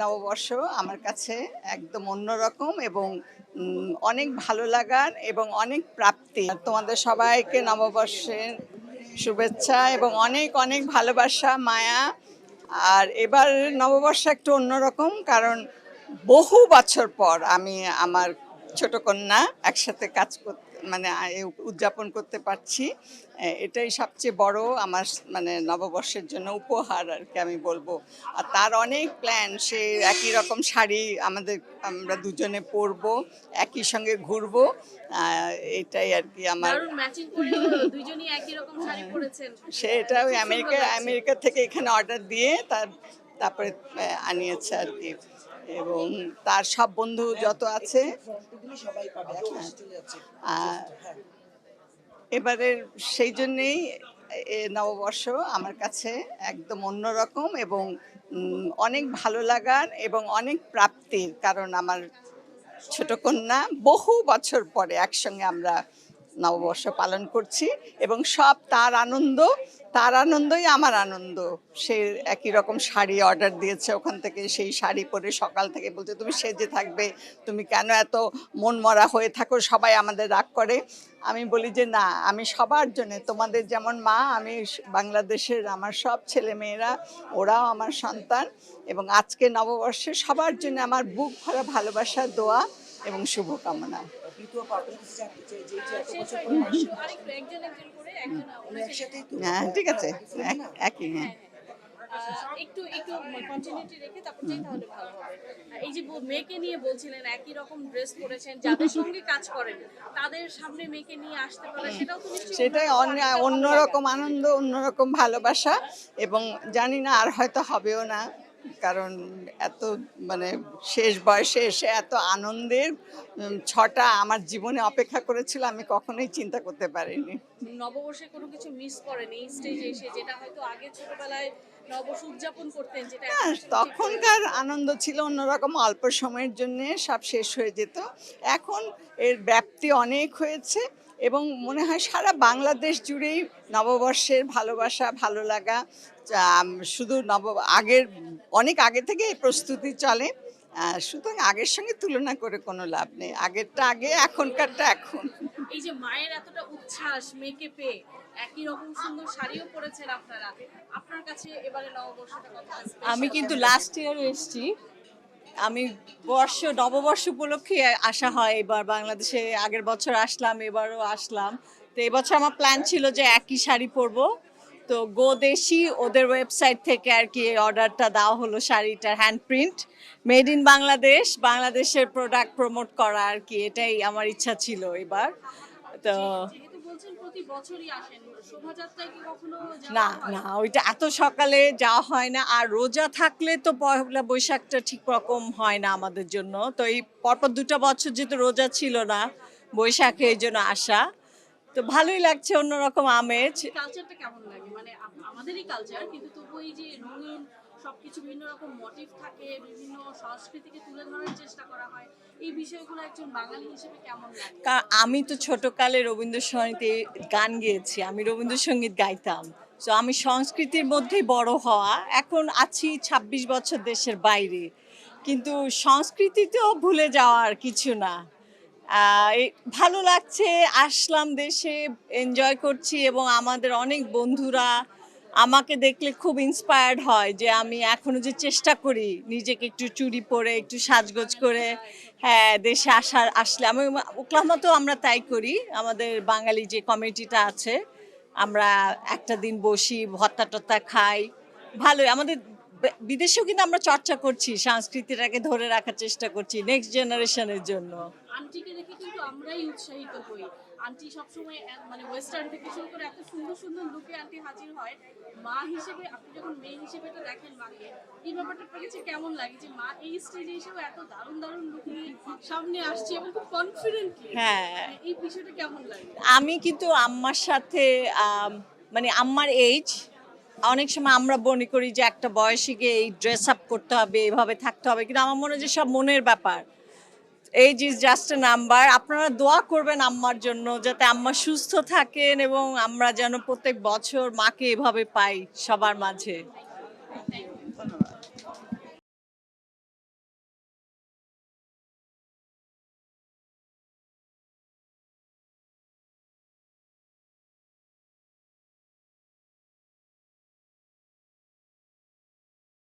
নববর্ষ আমার কাছে একদম অন্যরকম এবং অনেক ভালো লাগার এবং অনেক প্রাপ্তি। তোমাদের সবাইকে নববর্ষের শুভেচ্ছা এবং অনেক অনেক ভালোবাসা, মায়া। আর এবার নববর্ষ একটু অন্যরকম, কারণ বহু বছর পর আমি আমার ছোট কন্যা একসাথে কাজ করতে মানে উদযাপন করতে পারছি। এটাই সবচেয়ে বড় আমার মানে নববর্ষের জন্য উপহার আর কি আমি বলবো। আর তার অনেক প্ল্যান, সে একই রকম শাড়ি আমরা দুজনে পরবো, একই সঙ্গে ঘুরবো। এটাই আর কি আমার। সেটা ওই আমেরিকা থেকে এখানে অর্ডার দিয়ে তারপরে আনিয়েছে আর কি। এবং তার সব বন্ধু যত আছে এবারের সেই জন্যেই নববর্ষ আমার কাছে একদম অন্যরকম এবং অনেক ভালো লাগার এবং অনেক প্রাপ্তির, কারণ আমার ছোট কন্যা বহু বছর পরে একসঙ্গে আমরা নববর্ষ পালন করছি এবং সব তার আনন্দই আমার আনন্দ। সে একই রকম শাড়ি অর্ডার দিয়েছে, ওখান থেকে সেই শাড়ি পরে সকাল থেকে বলছে তুমি সেজে থাকবে, তুমি কেন এত মন মরা হয়ে থাকো, সবাই আমাদের রাগ করে। আমি বলি যে না, আমি সবার জন্যে, তোমাদের যেমন মা, আমি বাংলাদেশের আমার সব ছেলে মেয়েরা, ওরাও আমার সন্তান, এবং আজকে নববর্ষে সবার জন্য আমার বুক ভরা ভালোবাসা, দোয়া এবং শুভকামনা। হ্যাঁ ঠিক আছে, একই। হ্যাঁ একটু একটু কন্টিনিউটি রেখে তারপর যেই তাহলে ভালো হবে। এই যে মেয়েকে নিয়ে বলছিলেন একই রকম ড্রেস পরেছেন, যাদের সঙ্গে কাজ করেন তাদের সামনে মেয়েকে নিয়ে আসতে পারে, সেটাও তো নিশ্চয়ই সেটাই অন্যরকম আনন্দ, অন্যরকম ভালোবাসা। এবং জানি না আর হয়তো হবেও না, কারণ এত মানে শেষ বয়সে এসে এত আনন্দের ছটা আমার জীবনে অপেক্ষা করেছিল, আমি কখনোই চিন্তা করতে পারিনি। নববর্ষে কোনো কিছু মিস করেন এই স্টেজে এসে, যেটা হয়তো আগে ছোটবেলায় নববর্ষ উদযাপন করতেন, যেটা তখনকার আনন্দ ছিল অন্যরকম, অল্প সময়ের জন্য সব শেষ হয়ে যেত। এখন এর ব্যাপ্তি অনেক হয়েছে এবং মনে হয় সারা বাংলাদেশ জুড়েই নববর্ষের ভালোবাসা, ভালো লাগা। শুধু অনেক আগে থেকে এই প্রস্তুতি চলে, সুতরাং আগের সঙ্গে তুলনা করে কোনো লাভ নেই। আগেরটা আগে, এখনকারটা এখন। এই যে মায়ের এতটা উচ্ছ্বাস মেয়েকে পেয়ে, একই রকম সুন্দর শাড়িও পরেছেন আপনারা, আপনার কাছে এবারে নববর্ষটা কতটা স্পেশাল? আমি কিন্তু লাস্ট ইয়ার এসেছি, আমি নববর্ষ উপলক্ষে আসা হয় এবার বাংলাদেশে। আগের বছর আসলাম, এবারও আসলাম। তো এবছর আমার প্ল্যান ছিল যে একই শাড়ি পরবো। তো গোদেশি ওদের ওয়েবসাইট থেকে আর কি অর্ডারটা দেওয়া হলো, শাড়িটার hand print, made in Bangladesh, বাংলাদেশের প্রোডাক্ট প্রমোট করা আর কি, এটাই আমার ইচ্ছা ছিল এবার। তো না না, ওইটা এত সকালে যাওয়া হয় না, আর রোজা থাকলে তো পয়লা বৈশাখটা ঠিক রকম হয় না আমাদের জন্য। তো এই পরপর 2টা বছর যেহেতু রোজা ছিল না বৈশাখে, এই জন্য আসা। তো ভালোই লাগছে, অন্যরকম আমেজ। কালচারটা কেমন লাগে? মানে আমাদেরই কালচার, কিন্তু তবু এই যে রঙিন সবকিছু, বিভিন্ন রকম মোটিভ থাকে, বিভিন্ন সংস্কৃতিকে তুলে ধরার চেষ্টা করা হয়, এই বিষয়গুলো একজন বাঙালি হিসেবে কেমন লাগে? আমি তো ছোটকালে রবীন্দ্রসঙ্গীতে গান গেয়েছি, আমি রবীন্দ্রসঙ্গীত গাইতাম। তো আমি সংস্কৃতির মধ্যেই বড় হওয়া। এখন আছি 26 বছর দেশের বাইরে, কিন্তু সংস্কৃতিতেও ভুলে যাওয়ার কিছু না। ভালো লাগছে, আসলাম দেশে, এনজয় করছি, এবং আমাদের অনেক বন্ধুরা আমাকে দেখলে খুব ইন্সপায়ার্ড হয় যে আমি এখনো যে চেষ্টা করি নিজেকে একটু চুড়ি পরে, একটু সাজগোজ করে, হ্যাঁ, দেশে আসলে আমি ওকলাহোমাতেও আমরা তাই করি। আমাদের বাঙালি যে কমিউনিটিটা আছে, আমরা একটা দিন বসি, ভত্তা টত্তা খাই, ভালোই। আমাদের বিদেশেও কিন্তু আমরা চর্চা করছি, সংস্কৃতিটাকে ধরে রাখার চেষ্টা করছি নেক্সট জেনারেশনের জন্য। আন্টিকে দেখে কিন্তু আমরাই উৎসাহিত হই। আন্টি সবসময় মানে ওয়েস্টার্ন থেকে শুরু করে এত সুন্দর সুন্দর লুকে আন্টি হাজির হয়। মা হিসেবে আপনি যখন মেয়ে হিসেবে এটা দেখেন মাকে, এই ব্যাপারটা আপনার কাছে কেমন লাগে যে মা এই স্টেজে এসেও এত দারুণ দারুণ লুক নিয়ে সামনে আসছে এবং খুব কনফিডেন্টলি? হ্যাঁ, এই বিষয়টা কেমন লাগে? আমি কিন্তু আম্মার সাথে মানে আম্মার এজ, অনেক সময় আমরা মনে করি যে একটা বয়সে গিয়ে এই ড্রেস আপ করতে হবে, এভাবে থাকতে হবে, কিন্তু আমার মনে হয় যে সব মনের ব্যাপার। Age is just a number. আপনারা দোয়া করবেন আম্মার জন্য, যাতে আম্মা সুস্থ থাকেন এবং আমরা যেন প্রত্যেক বছর মাকে এভাবে পাই সবার মাঝে।